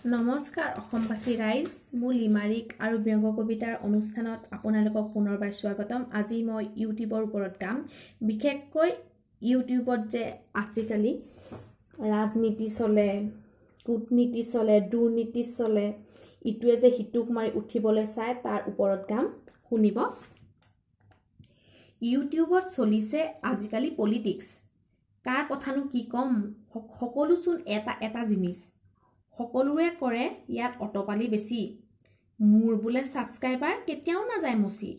নমস্কাৰ অসমবাসী ৰাইজ মোৰ লিমাৰিক আৰু ব্যংগ কবিতাৰ অনুষ্ঠানত আপোনালোকক পুনৰবাৰ স্বাগতম। আজি মই ইউটিউবৰ ওপৰত কাম বিশেষকৈ ইউটিউবত যে আজিকালি ৰাজনীতি চলে, কূটনীতি চলে, দুৰ্নীতি চলে, ইটোৱে যে হিতুক মাৰি উঠিবলৈ চায় তাৰ ওপৰত কাম শুনিব। ইউটিউবত চলিছে আজিকালি পলিটিক্স। কাৰ কথানো কি কম, সকলোচোন এটা জিনিস। সকলোৰে কৰে ইয়াত অটপালি বেছি। মোৰ বোলে সাবস্ক্ৰাইবাৰ কেতিয়াও নাযায় মচি।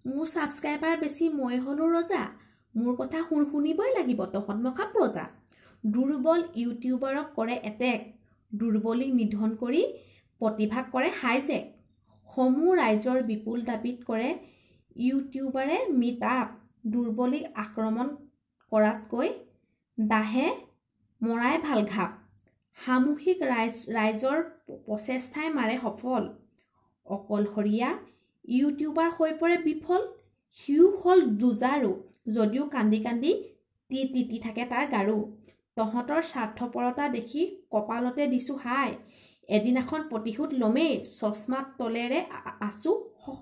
মোৰ সাবস্ক্ৰাইবাৰ বেছি, মই হলো ৰজা। মোৰ কথা শুনিবই লাগিব তহত নখা প্ৰজা। দুৰ্বল ইউটিউবাৰক কৰে এটেক, দুৰ্বলীক নিধন কৰি প্ৰতিভাগ কৰে হাইজেক। সমূহ ৰাইজৰ বিপুল দাবীত কৰে ইউটিউবাৰে মিট আপ। দুৰ্বলীক আক্ৰমণ কৰাতকৈ দাহে মৰাই ভাল ঘাপ। সামূহিক ৰাইজৰ প্ৰচেষ্টাই মাৰে সফল। অকলশৰীয়া ইউটিউবাৰ হৈ পৰে বিফল। সিও হল যুঁজাৰু, যদিও কান্দি কান্দি তি থাকে তাৰ গাৰু। তহঁতৰ স্বাৰ্থপৰতা দেখি কপালতে দিছো হাই। এদিনাখন প্ৰতিশোধ লমেই, চশমাত তলেৰে আছো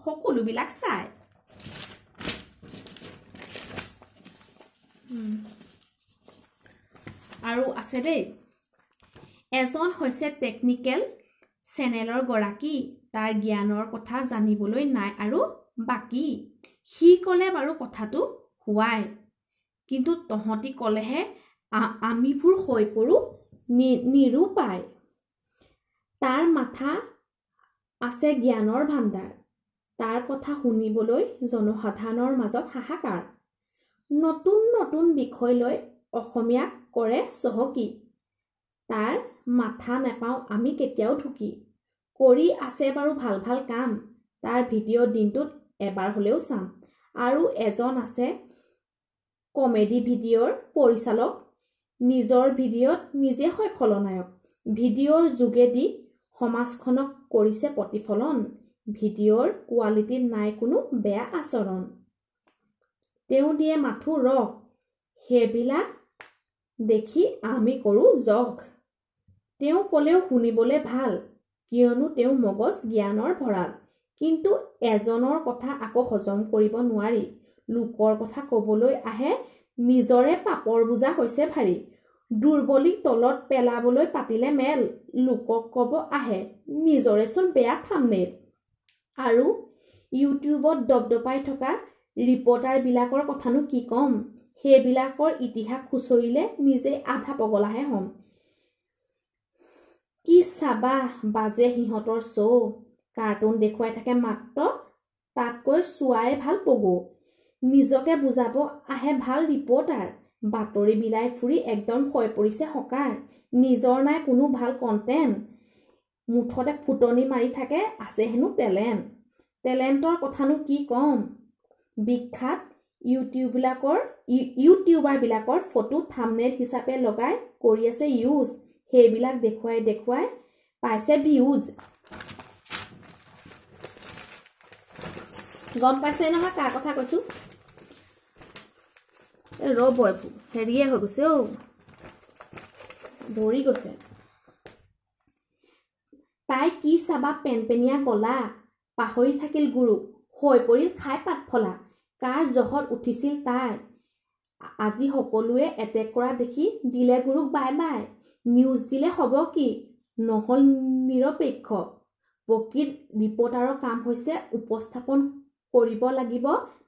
সকলোবিলাক চাই। আৰু আছে দেই, এজন হৈছে টেকনিকেল চেনেলৰ গৰাকী। তাৰ জ্ঞানৰ কথা জানিবলৈ নাই আৰু বাকী। সি কলে বাৰু কথাটো হোৱাই, কিন্তু তহঁতি কলেহে আমিবোৰ হৈ পৰো নিৰূপায়। তাৰ মাথা আছে জ্ঞানৰ ভাণ্ডাৰ, তাৰ কথা শুনিবলৈ জনসাধাৰণৰ মাজত হাহাকাৰ। নতুন নতুন বিষয় লৈ অসমীয়াক কৰে চহকী। তাৰ মাথা নেপাওঁ আমি কেতিয়াও ঢুকি। কৰি আছে বাৰু ভাল ভাল কাম, তাৰ ভিডিঅ' দিনটোত এবাৰ হলেও চাম। আৰু এজন আছে কমেডি ভিডিঅ'ৰ পৰিচালক, নিজৰ ভিডিঅ'ত নিজে হয় খলনায়ক। ভিডিঅ'ৰ যোগেদি সমাজখনক কৰিছে প্ৰতিফলন। ভিডিঅ'ৰ কোৱালিটিত নাই কোনো বেয়া আচৰণ। তেওঁ দিয়ে মাথো ৰস, সেইবিলাক দেখি আমি কৰো জখ। তেওঁ কলেও শুনিবলে ভাল, কিয়নো তেওঁ মগজ জ্ঞানৰ ভঁৰাল। কিন্তু এজনৰ কথা আকৌ হজম কৰিব নোৱাৰি। লোকৰ কথা কবলৈ আহে, নিজৰে পাপৰ বোজা হৈছে ভাৰী। দুৰ্বলীক তলত পেলাবলৈ পাতিলে মেল, লোকক কব আহে নিজৰেচোন বেয়া থাম্বনেইল। আৰু ইউটিউবত দপদপাই থকা ৰিপৰ্টাৰ বিলাকৰ কথানো কি কম, সেইবিলাকৰ ইতিহাস খুচৰিলে নিজে আধা পগলাহে হম। কি চাবা বাজে সিহঁতৰ শ্ব', কাৰ্টুন দেখুৱাই থাকে মাত্ৰ, তাতকৈ চোৱাই ভাল পগো। নিজকে বুজাব আহে ভাল ৰিপৰ্টাৰ, বাতৰি বিলাই ফুৰি একদম হৈ পৰিছে হকাৰ। নিজৰ নাই কোনো ভাল কণ্টেণ্ট, মুঠতে ফুটনি মাৰি থাকে আছে হেনো টেলেণ্ট। টেলেণ্টৰ কথানো কি কম, বিখ্যাত ইউটিউবাৰ বিলাকৰ ফটো থাম্বনেইল হিচাপে লগাই কৰি আছে ইউজ। সেইবিলাক দেখুৱাই পাইছে ভিউজ। গম পাইছে নহয় কাৰ কথা কৈছো। ৰব হেৰিয়ে হৈ গৈছে অ, ভৰি গৈছে। তাই কি চাবা পেনপেনীয়া গলা, পাহৰি থাকিল গুৰুক, হৈ পৰিল খাই পাত ফলা। কাৰ জহত উঠিছিল তাই, আজি সকলোৱে এটেক কৰা দেখি দিলে গুৰুক বাই বাই। নিউজ দিলে হব কি, নহল নিৰপেক্ষ। প্ৰকৃত ৰিপৰ্টাৰৰ কাম হৈছে উপস্থাপন কৰিব লাগিব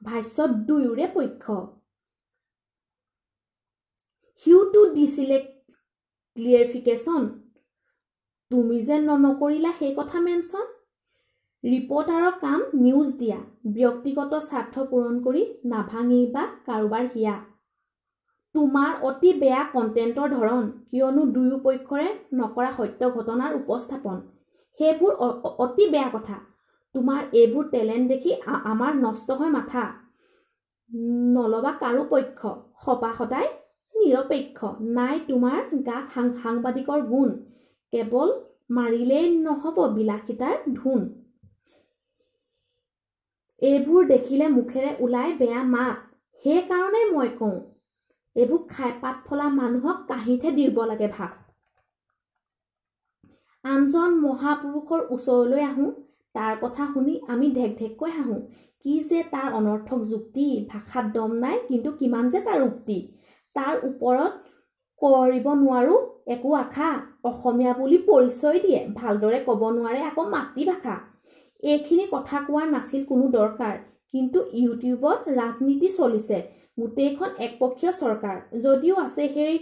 ভাষ্য দুয়োৰে পক্ষ। সিউটো দিছিলে ক্লিয়াৰিফিকেশ্যন, তুমি যে নকৰিলা সেই কথা মেনশ্যন। ৰিপৰ্টাৰৰ কাম নিউজ দিয়া, ব্যক্তিগত স্বাৰ্থ পূৰণ কৰি নাভাঙিবা কাৰোবাৰ হিয়া। তোমাৰ অতি বেয়া কণ্টেণ্টৰ ধৰণ, কিয়নো দুয়ো পক্ষৰে নকৰা সত্য ঘটনাৰ উপস্থাপন। সেইবোৰ অতি বেয়া কথা। তোমাৰ এইবোৰ টেলেণ্ট দেখি আমাৰ নষ্ট হয় মাথা। নলবা কাৰো পক্ষ, সবা সদায় নিৰপেক্ষ। নাই তোমাৰ গাত সাংবাদিকৰ গুণ, কেৱল মাৰিলেই নহব বিলাসিতাৰ ধুন। এইবোৰ দেখিলে মুখেৰে ওলাই বেয়া মাত, সেইকাৰণে মই কওঁ এইবোৰ খাই পাত ফলা মানুহক কাঁহিতহে দিব লাগে ভাত। আনজন মহাপুৰুষৰ ওচৰলৈ আহোঁ, তাৰ কথা শুনি আমি ঢেকঢেককৈ হাঁহোঁ। কি যে তাৰ অনৰ্থক যুক্তি, ভাষাত দম নাই কিন্তু কিমান যে তাৰ উক্তি। তাৰ ওপৰত কৰিব নোৱাৰোঁ একো আশা, অসমীয়া বুলি পৰিচয় দিয়ে, ভালদৰে ক'ব নোৱাৰে আকৌ মাতৃভাষা। এইখিনি কথা কোৱাৰ নাছিল কোনো দৰকাৰ, কিন্তু ইউটিউবত ৰাজনীতি চলিছে, গোটেইখন একপক্ষীয় চৰকাৰ। যদিও আছে সেই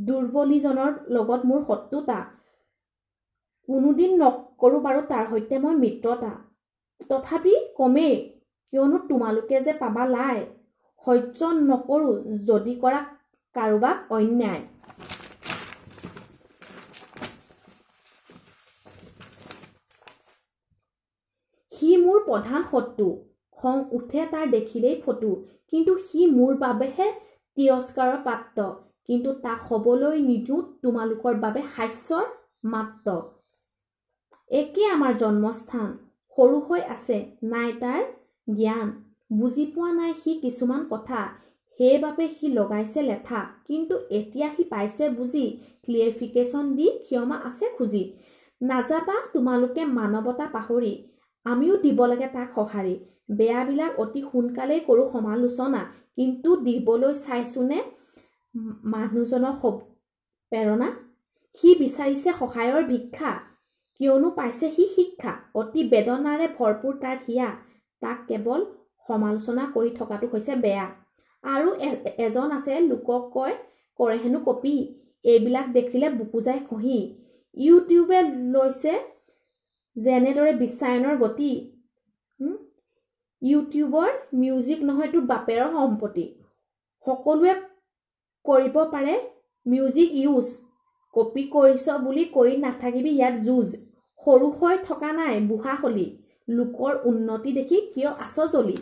দুৰ্বলীজনৰ লগত মোৰ শত্ৰুতা, কোনোদিন নকৰোঁ বাৰু তাৰ সৈতে মই মিত্ৰতা। তথাপি কমেই, কিয়নো তোমালোকে যে পাবা লাই, সহ্য নকৰোঁ যদি কৰা কাৰোবাক অন্যায়। সি মোৰ প্ৰধান শত্ৰু, খং উঠে তাৰ দেখিলেই ফটো, কিন্তু সি মোৰ বাবেহে তিৰস্কাৰৰ পাত্ৰ, কিন্তু তাক হ'বলৈ নিদিওঁ তোমালোকৰ বাবে হাস্যৰ মাত্ৰ। একে আমাৰ জন্মস্থান, সৰু হৈ আছে নাই তাৰ জ্ঞান, বুজি পোৱা নাই সি কিছুমান কথা, সেইবাবে সি লগাইছে লেঠা, কিন্তু এতিয়া সি পাইছে বুজি, ক্লিয়াৰিফিকেশ্যন দি ক্ষমা আছে খুজি। নাযাবা তোমালোকে মানৱতা পাহৰি, আমিও দিব লাগে তাক সঁহাৰি। বেয়াবিলাক অতি সোনকালেই কৰোঁ সমালোচনা, কিন্তু দিবলৈ চাইছোনে মানুহজনক প্ৰেৰণা। সি বিচাৰিছে সহায়ৰ ভিক্ষা, কিয়নো পাইছে সি শিক্ষা, অতি বেদনাৰে ভৰপূৰ তাৰ হিয়া, তাক কেৱল সমালোচনা কৰি থকাটো হৈছে বেয়া। আৰু এজন আছে লোকক কয় কৰে হেনো কপি, এইবিলাক দেখিলে বুকু যায় খহি। ইউটিউবে লৈছে যেনেদৰে বিশ্বায়নৰ গতি, ইউটিউবৰ মিউজিক নহয় তোৰ বাপেৰৰ সম্পত্তি। সকলোৱে কৰিব পাৰে মিউজিক ইউজ, কপি কৰিছ বুলি কৈ নাথাকিবি ইয়াত যুঁজ। সৰু হৈ থকা নাই বুঢ়া হলি, লোকৰ উন্নতি দেখি কিয় আছ জ্বলি।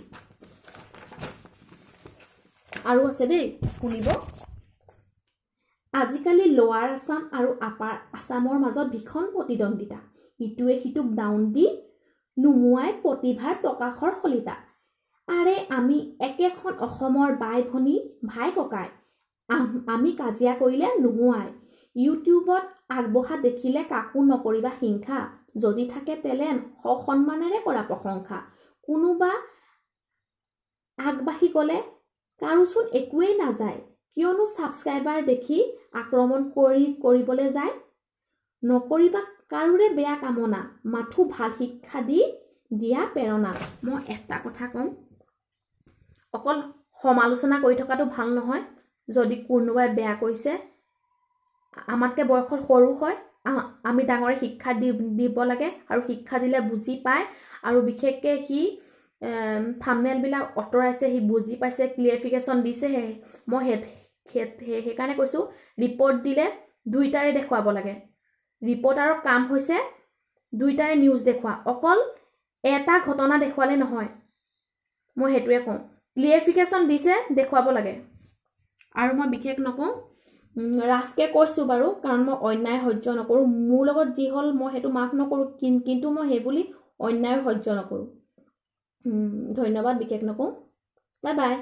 আৰু আছে দেই শুনিব। আজিকালি লোৱাৰ আছাম আৰু আপাৰ আছামৰ মাজত ভীষণ প্ৰতিদ্বন্দ্বিতা, ইটোৱে সিটোক ডাউন দি নুমুৱাই প্ৰতিভাৰ প্ৰকাশৰ সলিতা। আৰে আমি একেখন অসমৰ বাই ভনী ভাই ককাই, আমি কাজিয়া কৰিলে নুমুৱাই। ইউটিউবত আগবঢ়া দেখিলে কাকো নকৰিবা হিংসা, যদি থাকে টেলেণ্ট সসন্মানেৰে কৰা প্ৰশংসা। কোনোবা আগবাঢ়ি গ'লে কাৰোচোন একোৱেই নাযায়, কিয়নো ছাবস্ক্ৰাইবাৰ দেখি আক্ৰমণ কৰিবলৈ যায়। নকৰিবা কাৰোৰে বেয়া কামনা, মাথো ভাল শিক্ষা দি দিয়া প্ৰেৰণা। মই এটা কথা ক'ম, অকল সমালোচনা কৰি থকাটো ভাল নহয়। যদি কোনোবাই বেয়া কৰিছে, আমাতকৈ বয়সত সৰু হয়, আমি ডাঙৰে শিক্ষা দিব লাগে, আৰু শিক্ষা দিলে বুজি পায়, আৰু বিশেষকৈ সি থাম্বনেইলবিলাক আঁতৰাইছে, সি বুজি পাইছে, ক্লিয়াৰিফিকেশ্যন দিছে। মই সেইকাৰণে কৈছোঁ ৰিপৰ্ট দিলে দুইটাৰে দেখুৱাব লাগে। ৰিপৰ্ট আৰু কাম হৈছে দুইটাৰে নিউজ দেখুওৱা, অকল এটা ঘটনা দেখুৱালে নহয়। মই সেইটোৱে কওঁ, ক্লিয়াৰিফিকেশ্যন দিছে দেখুৱাব লাগে। আৰু মই বিশেষ নকওঁ, ৰাফকৈ কৈছোঁ বাৰু, কাৰণ মই অন্যায় সহ্য নকৰোঁ। মোৰ লগত যি হ'ল মই সেইটো মাফ নকৰোঁ, কিন্তু মই সেইবুলি অন্যায় সহ্য নকৰোঁ। ধন্যবাদ, বিশেষ নকওঁ। Bye bye.